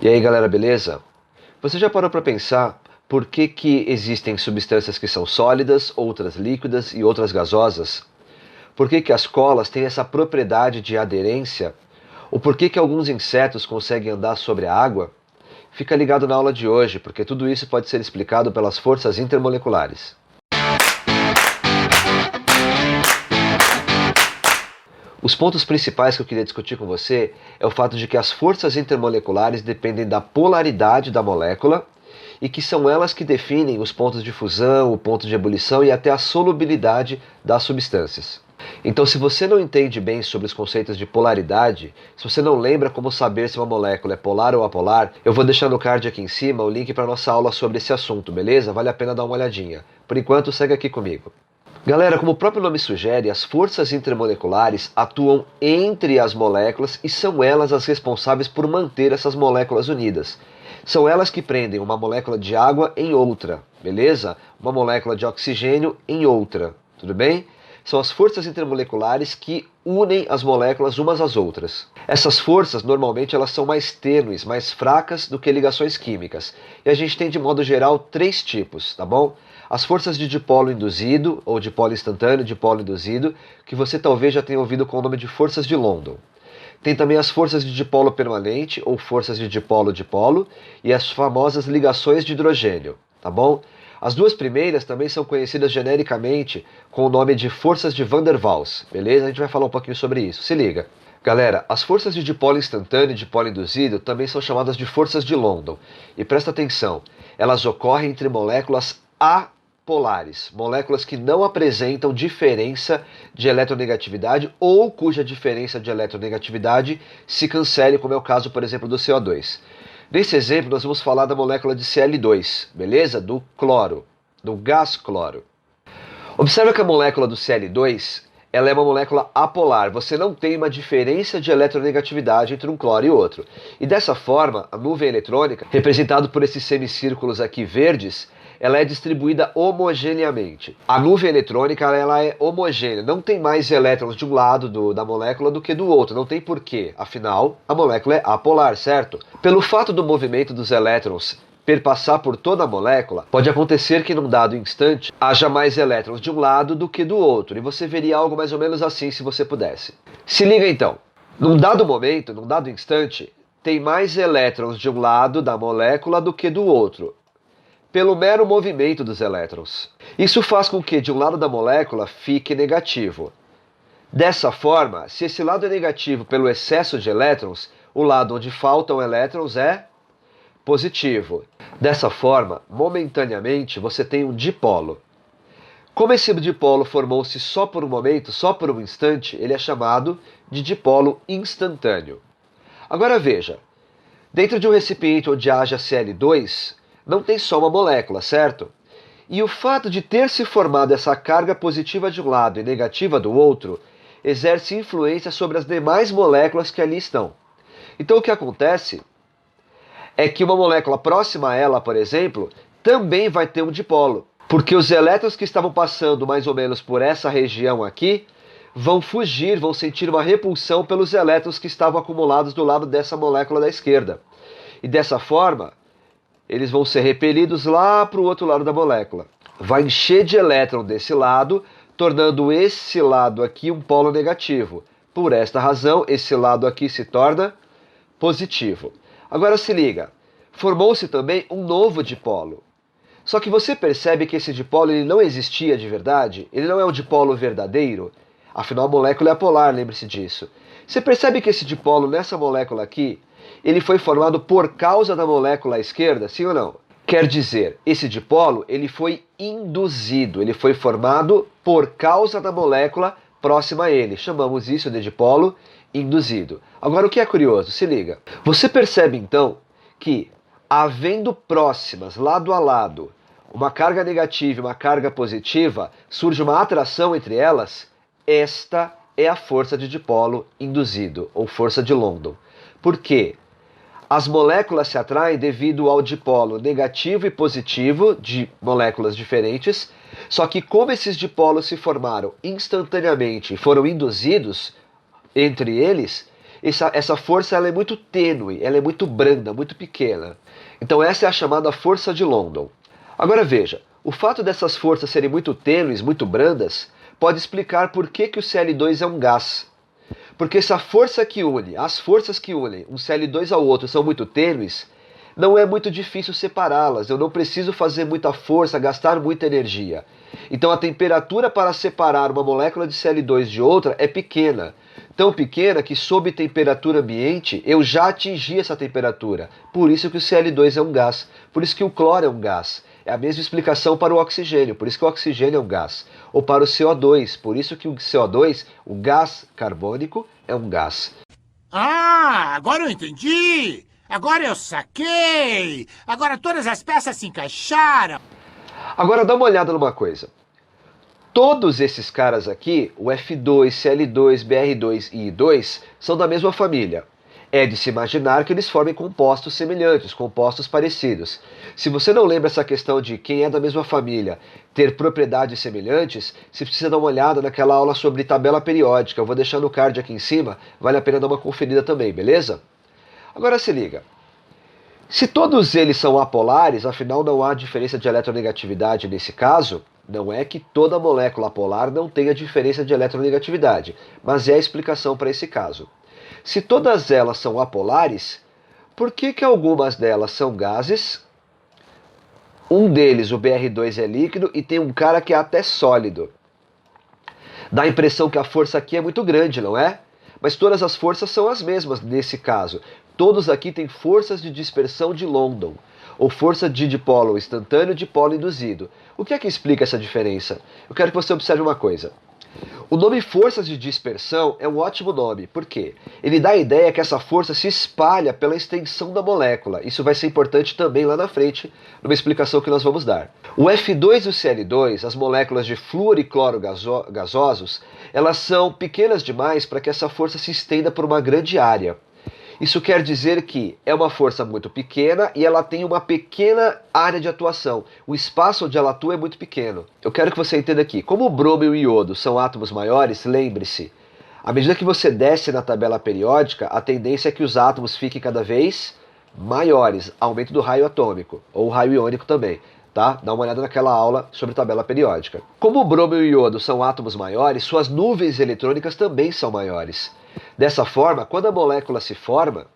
E aí galera, beleza? Você já parou para pensar por que existem substâncias que são sólidas, outras líquidas e outras gasosas? Por que as colas têm essa propriedade de aderência? Ou por que alguns insetos conseguem andar sobre a água? Fica ligado na aula de hoje, porque tudo isso pode ser explicado pelas forças intermoleculares. Os pontos principais que eu queria discutir com você é o fato de que as forças intermoleculares dependem da polaridade da molécula e que são elas que definem os pontos de fusão, o ponto de ebulição e até a solubilidade das substâncias. Então, se você não entende bem sobre os conceitos de polaridade, se você não lembra como saber se uma molécula é polar ou apolar, eu vou deixar no card aqui em cima o link para a nossa aula sobre esse assunto, beleza? Vale a pena dar uma olhadinha. Por enquanto, segue aqui comigo. Galera, como o próprio nome sugere, as forças intermoleculares atuam entre as moléculas e são elas as responsáveis por manter essas moléculas unidas. São elas que prendem uma molécula de água em outra, beleza? Uma molécula de oxigênio em outra, tudo bem? São as forças intermoleculares que unem as moléculas umas às outras. Essas forças, normalmente, elas são mais tênues, mais fracas do que ligações químicas. E a gente tem, de modo geral, três tipos, tá bom? As forças de dipolo induzido, ou dipolo instantâneo, dipolo induzido, que você talvez já tenha ouvido com o nome de forças de London. Tem também as forças de dipolo permanente, ou forças de dipolo-dipolo, e as famosas ligações de hidrogênio, tá bom? As duas primeiras também são conhecidas genericamente com o nome de forças de Van der Waals, beleza? A gente vai falar um pouquinho sobre isso, se liga. Galera, as forças de dipolo instantâneo e dipolo induzido também são chamadas de forças de London. E presta atenção, elas ocorrem entre moléculas apolares, moléculas que não apresentam diferença de eletronegatividade ou cuja diferença de eletronegatividade se cancele, como é o caso, por exemplo, do CO2. Nesse exemplo, nós vamos falar da molécula de Cl2, beleza? Do cloro, do gás cloro. Observa que a molécula do Cl2, ela é uma molécula apolar. Você não tem uma diferença de eletronegatividade entre um cloro e outro. E dessa forma, a nuvem eletrônica, representada por esses semicírculos aqui verdes, ela é distribuída homogeneamente. A nuvem eletrônica ela é homogênea, não tem mais elétrons de um lado da molécula do que do outro, não tem porquê, afinal, a molécula é apolar, certo? Pelo fato do movimento dos elétrons perpassar por toda a molécula, pode acontecer que num dado instante haja mais elétrons de um lado do que do outro, e você veria algo mais ou menos assim se você pudesse. Se liga então, num dado momento, num dado instante, tem mais elétrons de um lado da molécula do que do outro, pelo mero movimento dos elétrons. Isso faz com que de um lado da molécula fique negativo. Dessa forma, se esse lado é negativo pelo excesso de elétrons, o lado onde faltam elétrons é positivo. Dessa forma, momentaneamente, você tem um dipolo. Como esse dipolo formou-se só por um momento, só por um instante, ele é chamado de dipolo instantâneo. Agora veja, dentro de um recipiente onde haja Cl2, não tem só uma molécula, certo? E o fato de ter se formado essa carga positiva de um lado e negativa do outro exerce influência sobre as demais moléculas que ali estão. Então o que acontece é que uma molécula próxima a ela, por exemplo, também vai ter um dipolo, porque os elétrons que estavam passando mais ou menos por essa região aqui vão fugir, vão sentir uma repulsão pelos elétrons que estavam acumulados do lado dessa molécula da esquerda. E dessa forma, eles vão ser repelidos lá para o outro lado da molécula. Vai encher de elétron desse lado, tornando esse lado aqui um polo negativo. Por esta razão, esse lado aqui se torna positivo. Agora se liga, formou-se também um novo dipolo. Só que você percebe que esse dipolo ele não existia de verdade? Ele não é um dipolo verdadeiro? Afinal, a molécula é apolar, lembre-se disso. Você percebe que esse dipolo nessa molécula aqui, ele foi formado por causa da molécula à esquerda, sim ou não? Quer dizer, esse dipolo ele foi induzido, ele foi formado por causa da molécula próxima a ele. Chamamos isso de dipolo induzido. Agora o que é curioso, se liga. Você percebe então que, havendo próximas, lado a lado, uma carga negativa e uma carga positiva, surge uma atração entre elas? Esta é a força de dipolo induzido, ou força de London. Por quê? As moléculas se atraem devido ao dipolo negativo e positivo de moléculas diferentes, só que como esses dipolos se formaram instantaneamente e foram induzidos entre eles, essa força ela é muito tênue, ela é muito branda, muito pequena. Então essa é a chamada força de London. Agora veja, o fato dessas forças serem muito tênues, muito brandas, pode explicar por que o Cl2 é um gás. Porque se a força que une, as forças que unem um Cl2 ao outro são muito tênues, não é muito difícil separá-las. Eu não preciso fazer muita força, gastar muita energia. Então a temperatura para separar uma molécula de Cl2 de outra é pequena. Tão pequena que sob temperatura ambiente eu já atingi essa temperatura. Por isso que o Cl2 é um gás. Por isso que o cloro é um gás. É a mesma explicação para o oxigênio. Por isso que o oxigênio é um gás. Ou para o CO2. Por isso que o CO2, o gás carbônico, é um gás. Ah, agora eu entendi! Agora eu saquei! Agora todas as peças se encaixaram! Agora dá uma olhada numa coisa. Todos esses caras aqui, o F2, Cl2, Br2 e I2, são da mesma família. É de se imaginar que eles formem compostos semelhantes, compostos parecidos. Se você não lembra essa questão de quem é da mesma família ter propriedades semelhantes, você precisa dar uma olhada naquela aula sobre tabela periódica. Eu vou deixar no card aqui em cima, vale a pena dar uma conferida também, beleza? Agora se liga. Se todos eles são apolares, afinal não há diferença de eletronegatividade nesse caso, não é que toda molécula apolar não tenha diferença de eletronegatividade, mas é a explicação para esse caso. Se todas elas são apolares, por que algumas delas são gases? Um deles, o Br2, é líquido e tem um cara que é até sólido. Dá a impressão que a força aqui é muito grande, não é? Mas todas as forças são as mesmas nesse caso. Todos aqui têm forças de dispersão de London, ou força de dipolo instantâneo e dipolo induzido. O que é que explica essa diferença? Eu quero que você observe uma coisa. O nome forças de dispersão é um ótimo nome. Por quê? Ele dá a ideia que essa força se espalha pela extensão da molécula. Isso vai ser importante também lá na frente, numa explicação que nós vamos dar. O F2 e o Cl2, as moléculas de flúor e cloro gasosos, elas são pequenas demais para que essa força se estenda por uma grande área. Isso quer dizer que é uma força muito pequena e ela tem uma pequena área de atuação. O espaço onde ela atua é muito pequeno. Eu quero que você entenda aqui. Como o bromo e o iodo são átomos maiores, lembre-se, à medida que você desce na tabela periódica, a tendência é que os átomos fiquem cada vez maiores. Aumento do raio atômico, ou raio iônico também. Tá? Dá uma olhada naquela aula sobre tabela periódica. Como o bromo e o iodo são átomos maiores, suas nuvens eletrônicas também são maiores. Dessa forma, quando a molécula se forma,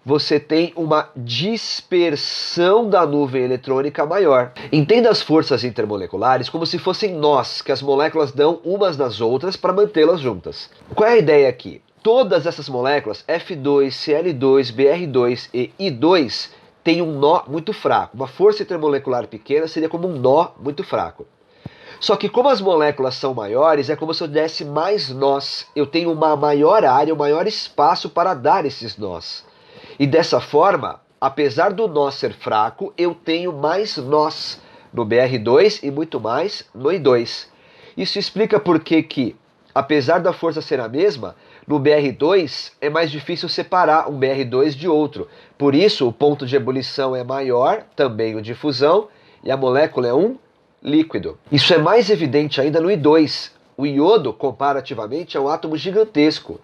você tem uma dispersão da nuvem eletrônica maior. Entenda as forças intermoleculares como se fossem nós que as moléculas dão umas nas outras para mantê-las juntas. Qual é a ideia aqui? Todas essas moléculas, F2, Cl2, Br2 e I2, têm um nó muito fraco. Uma força intermolecular pequena seria como um nó muito fraco. Só que como as moléculas são maiores, é como se eu desse mais nós. Eu tenho uma maior área, um maior espaço para dar esses nós. E dessa forma, apesar do nó ser fraco, eu tenho mais nós no Br2 e muito mais no I2. Isso explica por que, apesar da força ser a mesma, no Br2 é mais difícil separar um Br2 de outro. Por isso, o ponto de ebulição é maior, também o de fusão, e a molécula é um líquido. Isso é mais evidente ainda no I2. O iodo, comparativamente, é um átomo gigantesco.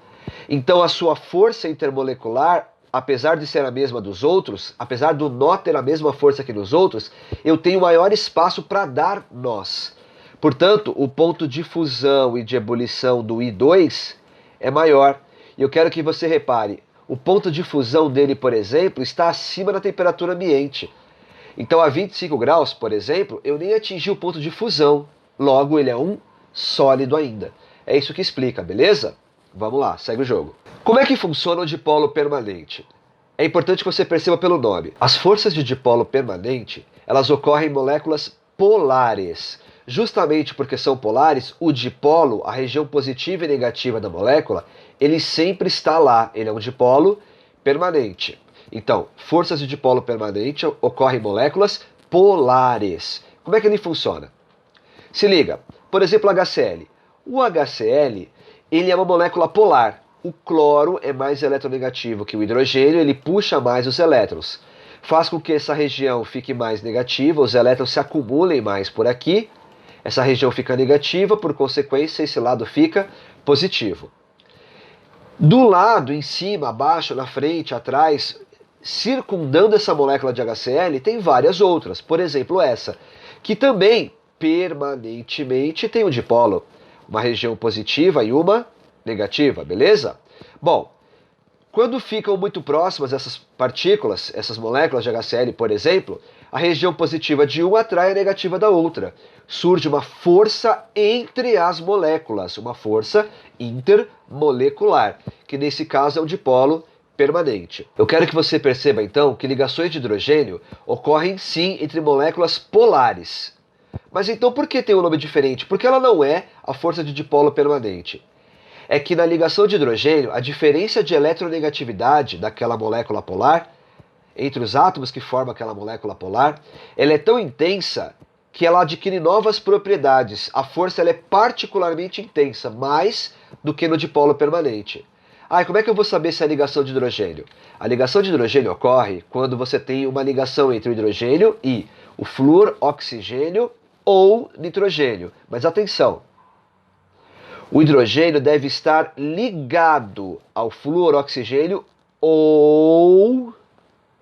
Então a sua força intermolecular, apesar de ser a mesma dos outros, apesar do nó ter a mesma força que nos outros, eu tenho maior espaço para dar nós. Portanto, o ponto de fusão e de ebulição do I2 é maior. E eu quero que você repare, o ponto de fusão dele, por exemplo, está acima da temperatura ambiente. Então, a 25 graus, por exemplo, eu nem atingi o ponto de fusão. Logo, ele é um sólido ainda. É isso que explica, beleza? Vamos lá, segue o jogo. Como é que funciona o dipolo permanente? É importante que você perceba pelo nome. As forças de dipolo permanente, elas ocorrem em moléculas polares. Justamente porque são polares, o dipolo, a região positiva e negativa da molécula, ele sempre está lá. Ele é um dipolo permanente. Então, forças de dipolo permanente ocorrem em moléculas polares. Como é que ele funciona? Se liga, por exemplo, HCl. O HCl, ele é uma molécula polar. O cloro é mais eletronegativo que o hidrogênio, ele puxa mais os elétrons. Faz com que essa região fique mais negativa, os elétrons se acumulem mais por aqui. Essa região fica negativa, por consequência, esse lado fica positivo. Do lado, em cima, abaixo, na frente, atrás, circundando essa molécula de HCl, tem várias outras. Por exemplo, essa, que também permanentemente tem um dipolo, uma região positiva e uma negativa, beleza? Bom, quando ficam muito próximas essas partículas, essas moléculas de HCl, por exemplo, a região positiva de uma atrai a negativa da outra. Surge uma força entre as moléculas, uma força intermolecular, que nesse caso é um dipolo permanente. Eu quero que você perceba então que ligações de hidrogênio ocorrem sim entre moléculas polares. Mas então por que tem um nome diferente? Porque ela não é a força de dipolo permanente. É que na ligação de hidrogênio, a diferença de eletronegatividade daquela molécula polar, entre os átomos que formam aquela molécula polar, ela é tão intensa que ela adquire novas propriedades. A força ela é particularmente intensa, mais do que no dipolo permanente. E como é que eu vou saber se é a ligação de hidrogênio? A ligação de hidrogênio ocorre quando você tem uma ligação entre o hidrogênio e o flúor, oxigênio ou nitrogênio. Mas atenção! O hidrogênio deve estar ligado ao flúor, oxigênio ou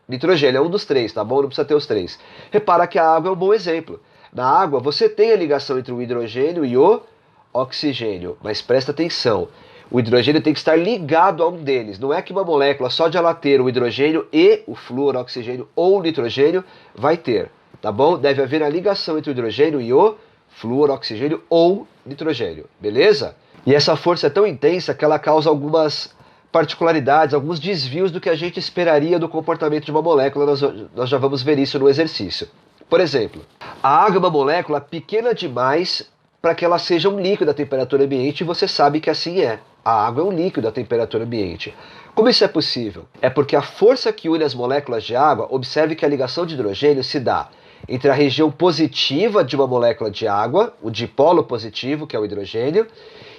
nitrogênio. É um dos três, tá bom? Não precisa ter os três. Repara que a água é um bom exemplo. Na água você tem a ligação entre o hidrogênio e o oxigênio. Mas presta atenção. O hidrogênio tem que estar ligado a um deles. Não é que uma molécula só de ela ter o hidrogênio e o flúor, oxigênio ou o nitrogênio vai ter. Tá bom? Deve haver a ligação entre o hidrogênio e o flúor, oxigênio ou nitrogênio, beleza? E essa força é tão intensa que ela causa algumas particularidades, alguns desvios do que a gente esperaria do comportamento de uma molécula. Nós já vamos ver isso no exercício. Por exemplo, a água é uma molécula pequena demais para que ela seja um líquido à temperatura ambiente, e você sabe que assim é. A água é um líquido à temperatura ambiente. Como isso é possível? É porque a força que une as moléculas de água, observe que a ligação de hidrogênio se dá entre a região positiva de uma molécula de água, o dipolo positivo, que é o hidrogênio,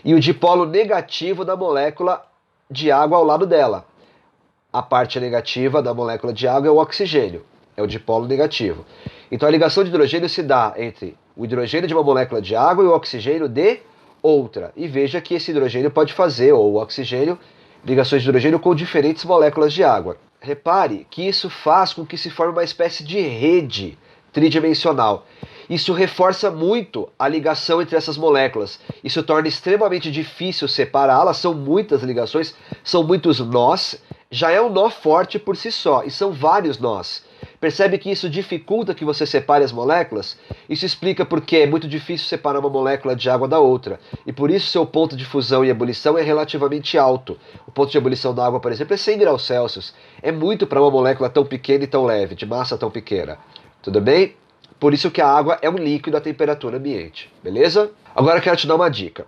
e o dipolo negativo da molécula de água ao lado dela. A parte negativa da molécula de água é o oxigênio, é o dipolo negativo. Então a ligação de hidrogênio se dá entre o hidrogênio de uma molécula de água e o oxigênio de outra. E veja que esse hidrogênio pode fazer, ou o oxigênio, ligações de hidrogênio com diferentes moléculas de água. Repare que isso faz com que se forme uma espécie de rede tridimensional. Isso reforça muito a ligação entre essas moléculas. Isso torna extremamente difícil separá-las, são muitas ligações, são muitos nós. Já é um nó forte por si só, e são vários nós. Percebe que isso dificulta que você separe as moléculas? Isso explica porque é muito difícil separar uma molécula de água da outra. E por isso seu ponto de fusão e ebulição é relativamente alto. O ponto de ebulição da água, por exemplo, é 100 graus Celsius. É muito para uma molécula tão pequena e tão leve, de massa tão pequena. Tudo bem? Por isso que a água é um líquido à temperatura ambiente, beleza? Agora eu quero te dar uma dica.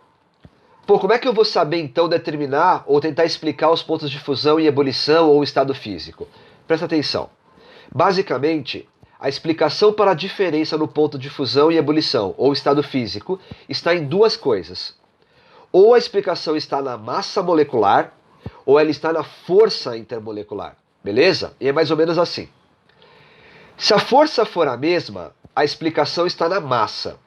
Como é que eu vou saber então determinar ou tentar explicar os pontos de fusão e ebulição ou estado físico? Presta atenção. Basicamente, a explicação para a diferença no ponto de fusão e ebulição ou estado físico está em duas coisas. Ou a explicação está na massa molecular, ou ela está na força intermolecular, beleza? E é mais ou menos assim. Se a força for a mesma, a explicação está na massa.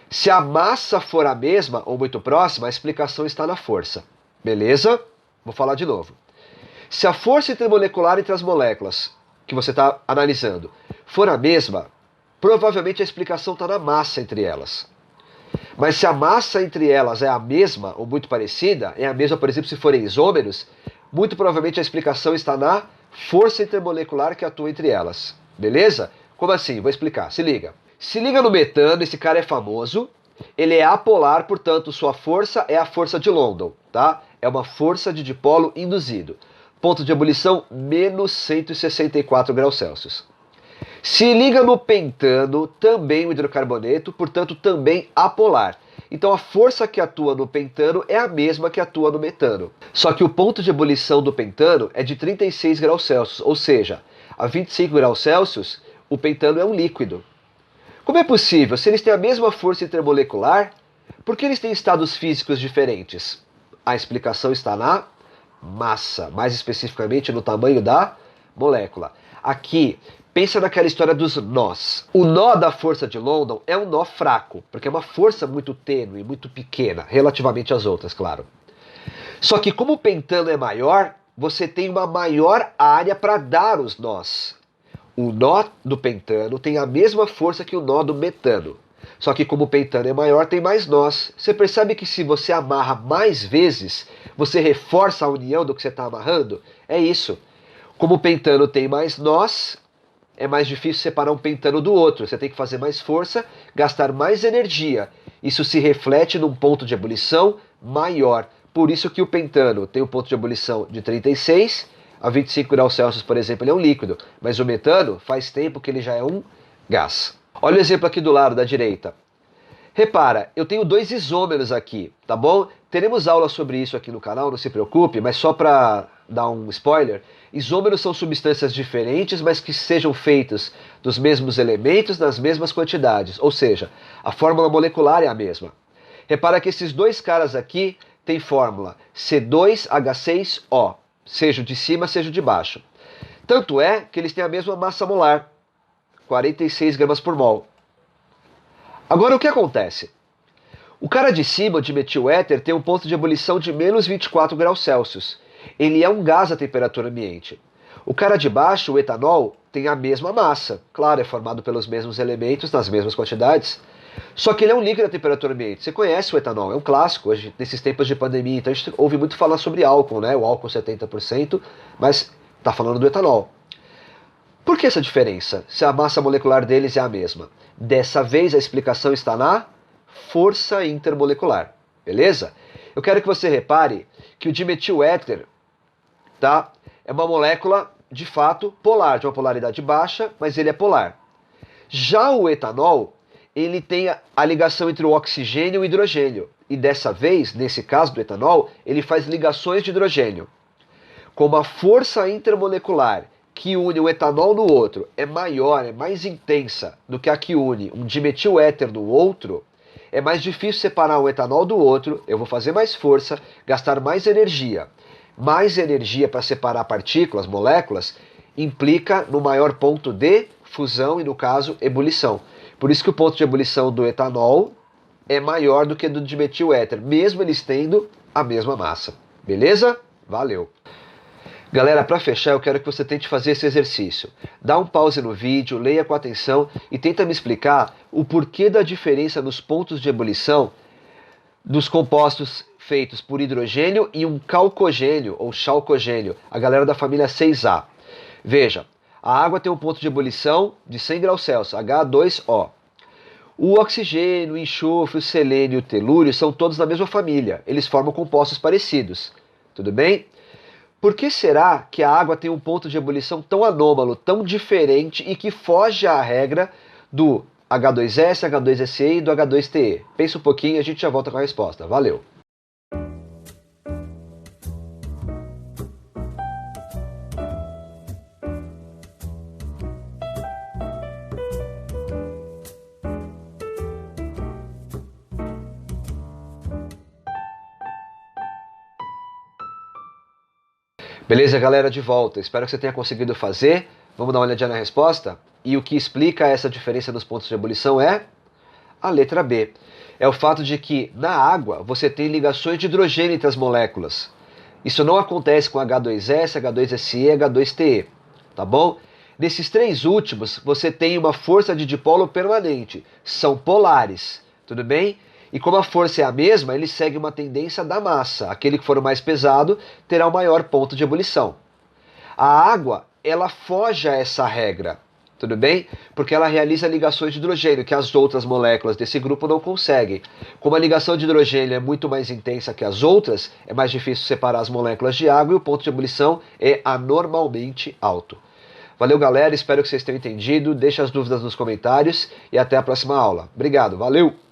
Se a massa for a mesma ou muito próxima, a explicação está na força. Beleza? Vou falar de novo. Se a força intermolecular entre as moléculas que você está analisando for a mesma, provavelmente a explicação está na massa entre elas. Mas se a massa entre elas é a mesma ou muito parecida, é a mesma, por exemplo, se forem isômeros, muito provavelmente a explicação está na força intermolecular que atua entre elas. Beleza? Como assim? Vou explicar. Se liga. Se liga no metano, esse cara é famoso. Ele é apolar, portanto, sua força é a força de London, tá? É uma força de dipolo induzido. Ponto de ebulição, menos 164 graus Celsius. Se liga no pentano, também o hidrocarboneto, portanto, também apolar. Então a força que atua no pentano é a mesma que atua no metano. Só que o ponto de ebulição do pentano é de 36 graus Celsius, ou seja, a 25 graus Celsius, o pentano é um líquido. Como é possível? Se eles têm a mesma força intermolecular, por que eles têm estados físicos diferentes? A explicação está na massa, mais especificamente no tamanho da molécula. Aqui, pensa naquela história dos nós. O nó da força de London é um nó fraco, porque é uma força muito tênue, muito pequena, relativamente às outras, claro. Só que como o pentano é maior, você tem uma maior área para dar os nós. O nó do pentano tem a mesma força que o nó do metano. Só que como o pentano é maior, tem mais nós. Você percebe que se você amarra mais vezes, você reforça a união do que você está amarrando? É isso. Como o pentano tem mais nós, é mais difícil separar um pentano do outro. Você tem que fazer mais força, gastar mais energia. Isso se reflete num ponto de ebulição maior. Por isso que o pentano tem um ponto de ebulição de 36 a 25 graus Celsius, por exemplo, ele é um líquido. Mas o metano faz tempo que ele já é um gás. Olha o exemplo aqui do lado da direita. Repara, eu tenho dois isômeros aqui, tá bom? Teremos aula sobre isso aqui no canal, não se preocupe, mas só para dar um spoiler, isômeros são substâncias diferentes, mas que sejam feitos dos mesmos elementos nas mesmas quantidades, ou seja, a fórmula molecular é a mesma. Repara que esses dois caras aqui têm fórmula C2H6O, seja o de cima, seja o de baixo. Tanto é que eles têm a mesma massa molar, 46 gramas por mol. Agora o que acontece? O cara de cima, o dimetil-éter, tem um ponto de ebulição de menos 24 graus Celsius. Ele é um gás à temperatura ambiente. O cara de baixo, o etanol, tem a mesma massa. Claro, é formado pelos mesmos elementos, nas mesmas quantidades. Só que ele é um líquido à temperatura ambiente. Você conhece o etanol, é um clássico hoje, nesses tempos de pandemia. Então a gente ouve muito falar sobre álcool, né? O álcool 70%, mas está falando do etanol. Por que essa diferença, se a massa molecular deles é a mesma? Dessa vez a explicação está na força intermolecular, beleza? Eu quero que você repare que o dimetil-éter, tá, é uma molécula, de fato, polar, de uma polaridade baixa, mas ele é polar. Já o etanol, ele tem a ligação entre o oxigênio e o hidrogênio. E dessa vez, nesse caso do etanol, ele faz ligações de hidrogênio. Como a força intermolecular que une o etanol no outro é maior, é mais intensa do que a que une um dimetil-éter no outro, é mais difícil separar um etanol do outro, eu vou fazer mais força, gastar mais energia. Mais energia para separar partículas, moléculas, implica no maior ponto de fusão e, no caso, ebulição. Por isso que o ponto de ebulição do etanol é maior do que do dimetil-éter, mesmo eles tendo a mesma massa. Beleza? Valeu! Galera, para fechar, eu quero que você tente fazer esse exercício. Dá um pause no vídeo, leia com atenção e tenta me explicar o porquê da diferença nos pontos de ebulição dos compostos feitos por hidrogênio e um calcogênio ou chalcogênio, a galera da família 6A. Veja, a água tem um ponto de ebulição de 100 graus Celsius, H2O. O oxigênio, o enxofre, o selênio e o telúrio são todos da mesma família, eles formam compostos parecidos. Tudo bem? Por que será que a água tem um ponto de ebulição tão anômalo, tão diferente e que foge à regra do H2S, H2SE e do H2TE? Pensa um pouquinho e a gente já volta com a resposta. Valeu! Beleza, galera, de volta. Espero que você tenha conseguido fazer. Vamos dar uma olhadinha na resposta? E o que explica essa diferença nos pontos de ebulição é a letra B. É o fato de que na água você tem ligações de hidrogênio entre as moléculas. Isso não acontece com H2S, H2SE e H2TE, tá bom? Nesses três últimos você tem uma força de dipolo permanente. São polares, tudo bem? E como a força é a mesma, ele segue uma tendência da massa. Aquele que for o mais pesado terá o maior ponto de ebulição. A água, ela foge a essa regra, tudo bem? Porque ela realiza ligações de hidrogênio, que as outras moléculas desse grupo não conseguem. Como a ligação de hidrogênio é muito mais intensa que as outras, é mais difícil separar as moléculas de água e o ponto de ebulição é anormalmente alto. Valeu, galera, espero que vocês tenham entendido. Deixe as dúvidas nos comentários e até a próxima aula. Obrigado, valeu!